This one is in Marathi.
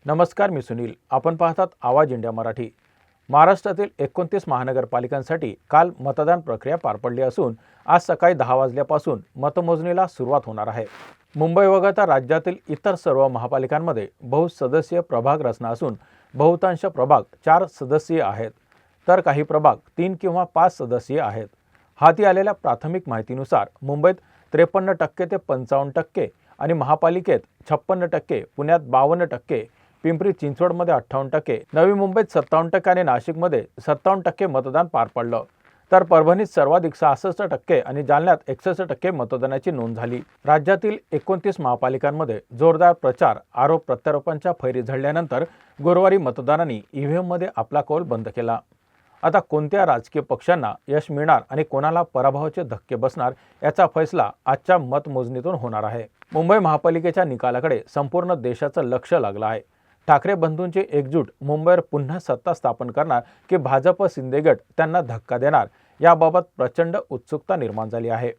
नमस्कार, मी सुनील. आपण पाहतात आवाज इंडिया मराठी. महाराष्ट्रातील 29 महानगरपालिकांसाठी काल मतदान प्रक्रिया पार पडली असून आज सकाळी 10 वाजल्यापासून मतमोजणीला सुरुवात होणार आहे. मुंबई वगळता राज्यातील इतर सर्व महापालिकांमध्ये बहुसदस्यीय प्रभाग रचना असून बहुतांश प्रभाग 4 सदस्यीय आहेत, तर काही प्रभाग 3 किंवा 5 सदस्यीय आहेत. हाती आलेल्या प्राथमिक माहितीनुसार मुंबईत 53% ते 55% आणि महापालिकेत 56%, पुण्यात 52%, पिंपरी चिंचवडमध्ये 58%, नवी मुंबईत 57% आणि नाशिकमध्ये 57% मतदान पार पडलं. तर परभणीत सर्वाधिक 66% आणि जालन्यात 61% मतदानाची नोंद झाली. राज्यातील 29 महापालिकांमध्ये जोरदार प्रचार, आरोप प्रत्यारोपांच्या फैरी झडल्यानंतर गुरुवारी मतदारांनी ईव्हीएममध्ये आपला कौल बंद केला. आता कोणत्या राजकीय पक्षांना यश मिळणार आणि कोणाला पराभवाचे धक्के बसणार याचा फैसला आजच्या मतमोजणीतून होणार आहे. मुंबई महापालिकेच्या निकालाकडे संपूर्ण देशाचं लक्ष लागलं आहे. ठाकरे बंधूंची एकजूट मुंबईवर पुन्हा सत्ता स्थापन करणार की भाजप शिंदे गट त्यांना धक्का देणार याबाबत प्रचंड उत्सुकता निर्माण झाली आहे.